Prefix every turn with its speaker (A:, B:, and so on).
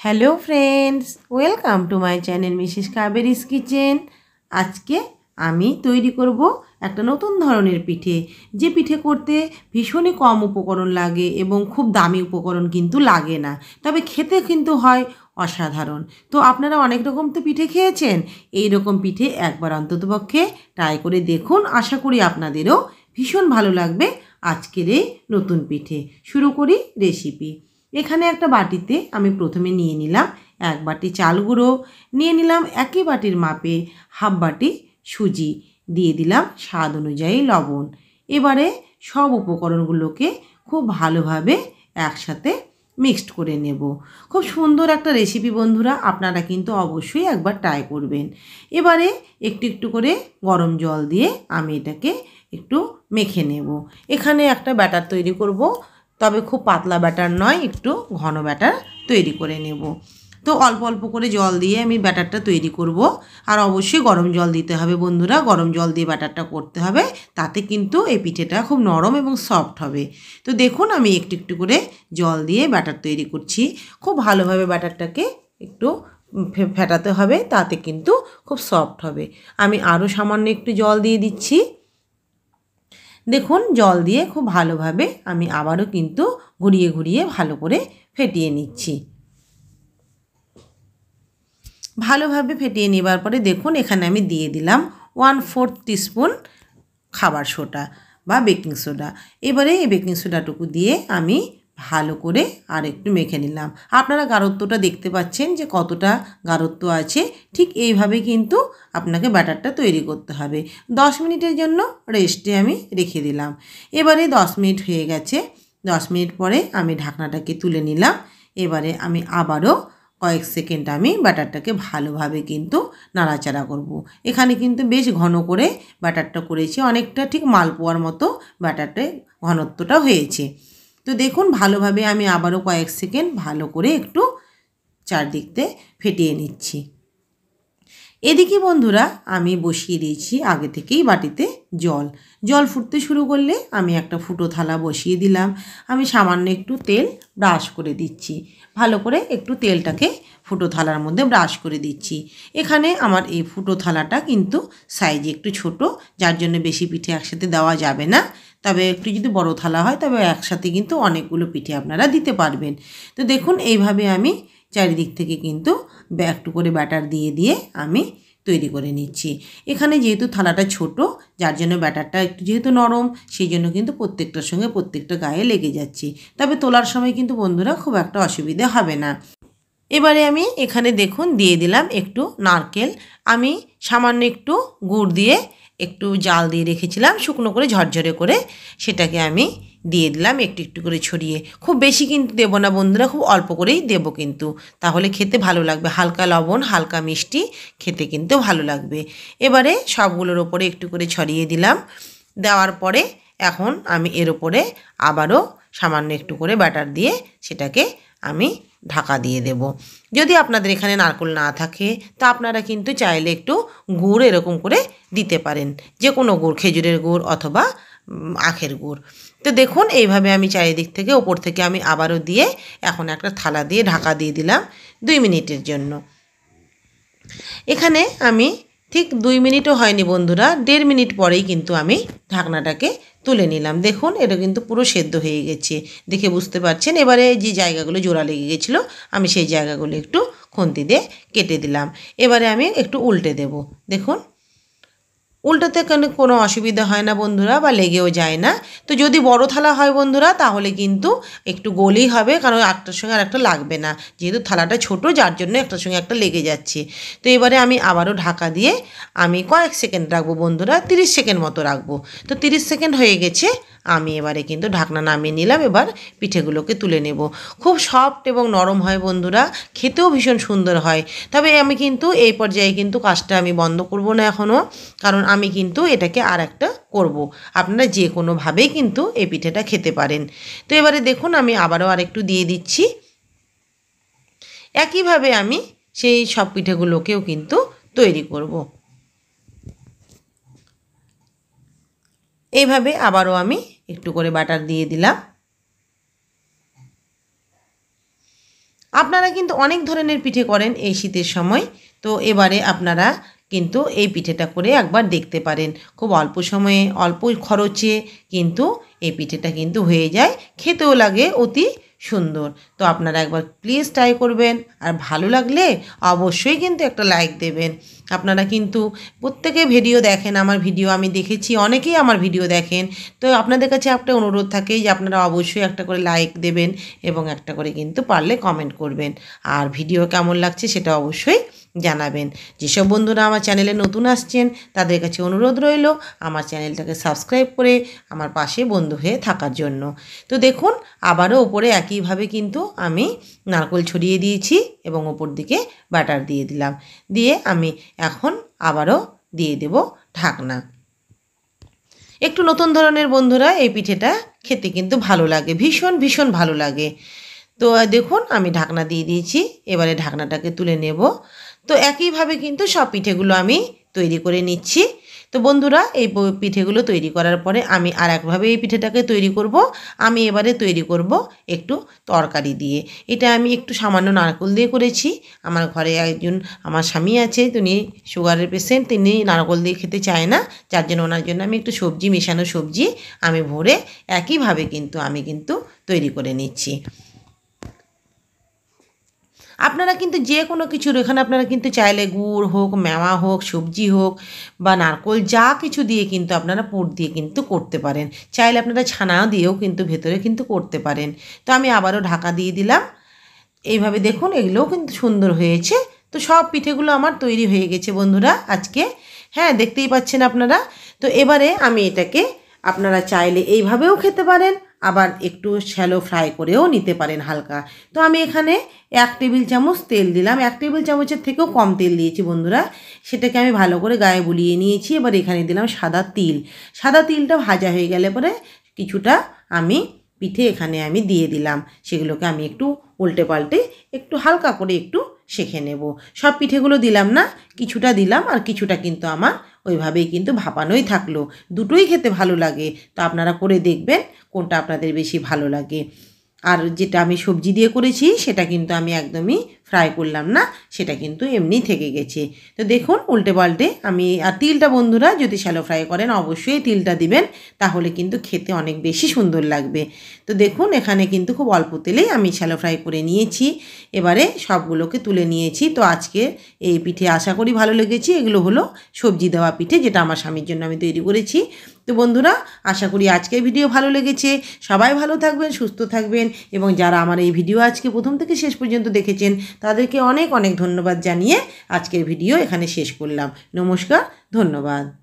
A: Hello friends, welcome to my channel Mrs Kaberi's kitchen. আজকে আমি তৈরি করব একটা নতুন ধরনের পিঠে, যে পিঠে করতে ভীষণই কম উপকরণ লাগে এবং খুব দামি উপকরণ কিন্তু লাগে না, তবে খেতে কিন্তু হয় অসাধারণ। তো আপনারা অনেক রকম তো পিঠে খেয়েছেন, এই রকম পিঠে একবার অন্ততপক্ষে ট্রাই করে দেখুন। আশা করি আপনাদেরও ভীষণ ভালো লাগবে আজকের এই নতুন পিঠে। শুরু করি রেসিপি। এখানে একটা বাটিতে আমি প্রথমে নিয়ে নিলাম 1 বাটি চাল গুঁড়ো, নিয়ে নিলাম একই বাটির মাপে হাফ বাটি সুজি, দিয়ে দিলাম স্বাদ অনুযায়ী লবণ। এবারে সব উপকরণগুলোকে খুব ভালোভাবে একসাথে মিক্সড করে নেব। খুব সুন্দর একটা রেসিপি বন্ধুরা, আপনারা কিন্তু অবশ্যই একবার ট্রাই করবেন। এবারে একটু একটু করে গরম জল দিয়ে আমি এটাকে একটু মেখে নেব। এখানে একটা ব্যাটার তৈরি করব, তবে খুব পাতলা ব্যাটার নয়, একটু ঘন ব্যাটার তৈরি করে নেব। তো অল্প অল্প করে জল দিয়ে আমি ব্যাটারটা তৈরি করব। আর অবশ্যই গরম জল দিতে হবে বন্ধুরা, গরম জল দিয়ে ব্যাটারটা করতে হবে, তাতে কিন্তু এই পিঠেটা খুব নরম এবং সফট হবে। তো দেখুন আমি একটু একটু করে জল দিয়ে ব্যাটার তৈরি করছি। খুব ভালোভাবে ব্যাটারটাকে একটু ফেটাতে হবে, তাতে কিন্তু খুব সফট হবে। আমি আরও সামান্য একটু জল দিয়ে দিচ্ছি। দেখুন জল দিয়ে খুব ভালোভাবে আমি আবারও কিন্তু ঘুরিয়ে ঘুরিয়ে ভালো করে ফেটিয়ে নিচ্ছি। ভালোভাবে ফেটিয়ে নেবার পরে দেখুন এখানে আমি দিয়ে দিলাম 1/4 টিস্পুন খাবার সোডা বা বেকিং সোডা। এবারে এই বেকিং সোডাটুকু দিয়ে আমি ভালো করে আর একটু মেখে নিলাম। আপনারা গাঢ়ত্বটা দেখতে পাচ্ছেন যে কতটা গাঢ়ত্ব আছে, ঠিক এইভাবে কিন্তু আপনাকে ব্যাটারটা তৈরি করতে হবে। 10 মিনিটের জন্য রেস্টে আমি রেখে দিলাম। এবারে 10 মিনিট হয়ে গেছে। 10 মিনিট পরে আমি ঢাকনাটাকে তুলে নিলাম। এবারে আমি আবারও কয়েক সেকেন্ড আমি ব্যাটারটাকে ভালোভাবে কিন্তু নাড়াচাড়া করব। এখানে কিন্তু বেশ ঘন করে ব্যাটারটা করেছি, অনেকটা ঠিক মালপোয়ার মতো ব্যাটারটা ঘনত্বটা হয়েছে। তো দেখুন ভালোভাবে আমি আবারও কয়েক সেকেন্ড ভালো করে একটু চারদিকতে ফেটিয়ে নিচ্ছি। এদিকে বন্ধুরা আমি বসিয়ে দিয়েছি আগে থেকেই বাটিতে জল। জল ফুটতে শুরু করলে আমি একটা ফুটো থালা বসিয়ে দিলাম। আমি সামান্য একটু তেল ব্রাশ করে দিচ্ছি। ভালো করে একটু তেলটাকে ফুটো থালার মধ্যে ব্রাশ করে দিচ্ছি। এখানে আমার এই ফুটো থালাটা কিন্তু সাইজে একটু ছোট, যার জন্য বেশি পিঠে একসাথে দেওয়া যাবে না। তবে একটু যদি বড় থালা হয় তবে একসাথে কিন্তু অনেকগুলো পিঠে আপনারা দিতে পারবেন। তো দেখুন এইভাবে আমি চারিদিক থেকে কিন্তু একটু করে ব্যাটার দিয়ে দিয়ে আমি তৈরি করে নিচ্ছি। এখানে যেহেতু থালাটা ছোট, যার জন্য ব্যাটারটা একটু যেহেতু নরম, সেই জন্য কিন্তু প্রত্যেকটার সঙ্গে প্রত্যেকটা গায়ে লেগে যাচ্ছে। তবে তোলার সময় কিন্তু বন্ধুরা খুব একটা অসুবিধে হবে না। এবারে আমি এখানে দেখুন দিয়ে দিলাম একটু নারকেল। আমি সামান্য একটু গুড় দিয়ে একটু জাল দিয়ে রেখেছিলাম শুকনো করে, ঝরঝরে করে, সেটাকে আমি দিয়ে দিলাম একটু একটু করে ছড়িয়ে। খুব বেশি কিন্তু দেবো না বন্ধুরা, খুব অল্প করেই দেবো কিন্তু, তাহলে খেতে ভালো লাগবে। হালকা লবণ, হালকা মিষ্টি, খেতে কিন্তু ভালো লাগবে। এবারে সবগুলোর ওপরে একটু করে ছড়িয়ে দিলাম। দেওয়ার পরে এখন আমি এর ওপরে আবারও সামান্য একটু করে ব্যাটার দিয়ে সেটাকে আমি ঢাকা দিয়ে দেব। যদি আপনাদের এখানে নারকেল না থাকে তা আপনারা কিন্তু চাইলে একটু গুড় এরকম করে দিতে পারেন, যে কোনো গুড়, খেজুরের গুড় অথবা আখের গুড়। তো দেখুন এইভাবে আমি চারিদিক থেকে ওপর থেকে আমি আবারও দিয়ে এখন একটা থালা দিয়ে ঢাকা দিয়ে দিলাম 2 মিনিটের জন্য। এখানে আমি ঠিক 2 মিনিটও হয়নি বন্ধুরা, 1.5 মিনিট পরেই কিন্তু আমি ঢাকনাটাকে তুলে নিলাম। দেখুন এটা কিন্তু পুরো সেদ্ধ হয়ে গেছে, দেখে বুঝতে পারছেন। এবারে যে জায়গাগুলো জোড়া লেগে গেছিলো আমি সেই জায়গাগুলো একটু খুন্তি দিয়ে কেটে দিলাম। এবারে আমি একটু উল্টে দেব। দেখুন উল্টাতে কোনো অসুবিধা হয় না বন্ধুরা, বা লেগেও যায় না। তো যদি বড় থালা হয় বন্ধুরা তাহলে কিন্তু একটু গোলই হবে, কারণ একটার সঙ্গে আর একটা লাগবে না, যেহেতু থালাটা ছোট যার জন্য একটার সঙ্গে একটা লেগে যাচ্ছে। তো এবারে আমি আবারও ঢাকা দিয়ে আমি কয়েক সেকেন্ড রাখবো বন্ধুরা, 30 সেকেন্ড মতো রাখবো। তো 30 সেকেন্ড হয়ে গেছে, আমি এবারে কিন্তু ঢাকনা নামিয়ে নিলাম। এবার পিঠেগুলোকে তুলে নেব। খুব সফট এবং নরম হয় বন্ধুরা, খেতেও ভীষণ সুন্দর হয়। তবে আমি কিন্তু এই পর্যায়ে কিন্তু কাজটা আমি বন্ধ করব না এখনও, কারণ আমি কিন্তু এটাকে আর একটা করব। আপনারা যে কোনোভাবেই কিন্তু এই পিঠেটা খেতে পারেন। তো এবারে দেখুন আমি আবারও আরেকটু দিয়ে দিচ্ছি। একইভাবে আমি সেই সব পিঠেগুলোকেও কিন্তু তৈরি করব। এইভাবে আবারও আমি একটু করে বাটার দিয়ে দিলাম। আপনারা কিন্তু অনেক ধরনের পিঠে করেন এই শীতের সময়, তো এবারে আপনারা কিন্তু এই পিঠেটা করে একবার দেখতে পারেন। খুব অল্প সময়ে অল্প খরচে কিন্তু এই পিঠেটা কিন্তু হয়ে যায়, খেতেও লাগে অতি সুন্দর। তো আপনারা একবার প্লিজ ট্রাই করবেন, আর ভালো লাগলে অবশ্যই কিন্তু একটা লাইক দেবেন। আপনারা কিন্তু প্রত্যেকে ভিডিও দেখেন, আমার ভিডিও আমি দেখেছি, অনেকেই আমার ভিডিও দেখেন। তো আপনাদের কাছে একটা অনুরোধ থাকে যে আপনারা অবশ্যই একটা করে লাইক দেবেন এবং একটা করে কিন্তু পারলে কমেন্ট করবেন। আর ভিডিও কেমন লাগছে সেটা অবশ্যই জানাবেন। যেসব বন্ধুরা আমার চ্যানেলে নতুন আসছেন তাদের কাছে অনুরোধ রইল আমার চ্যানেলটাকে সাবস্ক্রাইব করে আমার পাশে বন্ধু হয়ে থাকার জন্য। তো দেখুন আবারও উপরে একইভাবে কিন্তু আমি নারকেল ছড়িয়ে দিয়েছি এবং ওপর দিকে বাটার দিয়ে দিলাম। দিয়ে আমি এখন আবারও দিয়ে দেব ঢাকনা। একটু নতুন ধরনের বন্ধুরা এই পিঠেটা খেতে কিন্তু ভালো লাগে, ভীষণ ভীষণ ভালো লাগে। তো দেখুন আমি ঢাকনা দিয়ে দিয়েছি, এবারে ঢাকনাটাকে তুলে নেব। তো একইভাবে কিন্তু সব পিঠেগুলো আমি তৈরি করে নিচ্ছি। তো বন্ধুরা এই পিঠেগুলো তৈরি করার পরে আমি আর একভাবে এই পিঠেটাকে তৈরি করব। আমি এবারে তৈরি করব একটু তরকারি দিয়ে। এটা আমি একটু সামান্য নারকেল দিয়ে করেছি। আমার ঘরে একজন আমার স্বামী আছে, তিনি সুগারের পেশেন্ট, তিনি নারকেল দিয়ে খেতে চায় না, যার জন্য ওনার জন্য আমি একটু সবজি, মেশানো সবজি আমি ভরে একইভাবে কিন্তু আমি তৈরি করে নিচ্ছি। আপনারা কিন্তু যে কোনো কিছুর এখানে আপনারা কিন্তু চাইলে গুড় হোক, মেওয়া হোক, সবজি হোক বা নারকেল যা কিছু দিয়ে কিন্তু আপনারা পুর দিয়ে কিন্তু করতে পারেন। চাইলে আপনারা ছানাও দিয়েও কিন্তু ভেতরে কিন্তু করতে পারেন। তো আমি আবারও ঢাকা দিয়ে দিলাম। এইভাবে দেখুন এগুলোও কিন্তু সুন্দর হয়েছে। তো সব পিঠেগুলো আমার তৈরি হয়ে গেছে বন্ধুরা আজকে। হ্যাঁ, দেখতেই পাচ্ছেন আপনারা। তো এবারে আমি এটাকে আপনারা চাইলে এইভাবেও খেতে পারেন, আবার একটু শ্যালো ফ্রাই করেও নিতে পারেন হালকা। তো আমি এখানে 1 টেবিল চামচ তেল দিলাম, 1 টেবিল চামচের থেকেও কম তেল দিয়েছি বন্ধুরা। সেটাকে আমি ভালো করে গায়ে বুলিয়ে নিয়েছি। এবার এখানে দিলাম সাদা তিল। সাদা তিলটা ভাজা হয়ে গেলে পরে কিছুটা আমি পিঠে এখানে আমি দিয়ে দিলাম। সেগুলোকে আমি একটু উল্টে পাল্টে একটু হালকা করে একটু সেঁকে নেব। সব পিঠেগুলো দিলাম না, কিছুটা দিলাম, আর কিছুটা কিন্তু আমার ওইভাবেই কিন্তু ভাপানোই থাকলো। দুটোই খেতে ভালো লাগে। তো আপনারা করে দেখবেন কোনটা আপনাদের বেশি ভালো লাগে। আর যেটা আমি সবজি দিয়ে করেছি সেটা কিন্তু আমি একদমই ফ্রাই করলাম না, সেটা কিন্তু এমনি থেকে গেছে। তো দেখুন উল্টে পাল্টে আমি, আর তিলটা বন্ধুরা যদি শ্যালো ফ্রাই করেন অবশ্যই তিলটা দিবেন, তাহলে কিন্তু খেতে অনেক বেশি সুন্দর লাগবে। তো দেখুন এখানে কিন্তু খুব অল্প তেলেই আমি শ্যালো ফ্রাই করে নিয়েছি। এবারে সবগুলোকে তুলে নিয়েছি। তো আজকে এই পিঠে আশা করি ভালো লেগেছে। এগুলো হলো সবজি দেওয়া পিঠে, যেটা আমার স্বামীর জন্য আমি তৈরি করেছি। তো বন্ধুরা আশা করি আজকের ভিডিও ভালো লেগেছে। সবাই ভালো থাকবেন, সুস্থ থাকবেন, এবং যারা আমার এই ভিডিও আজকে প্রথম থেকে শেষ পর্যন্ত দেখেছেন তাদেরকে অনেক অনেক ধন্যবাদ জানিয়ে আজকের ভিডিও এখানে শেষ করলাম। নমস্কার, ধন্যবাদ।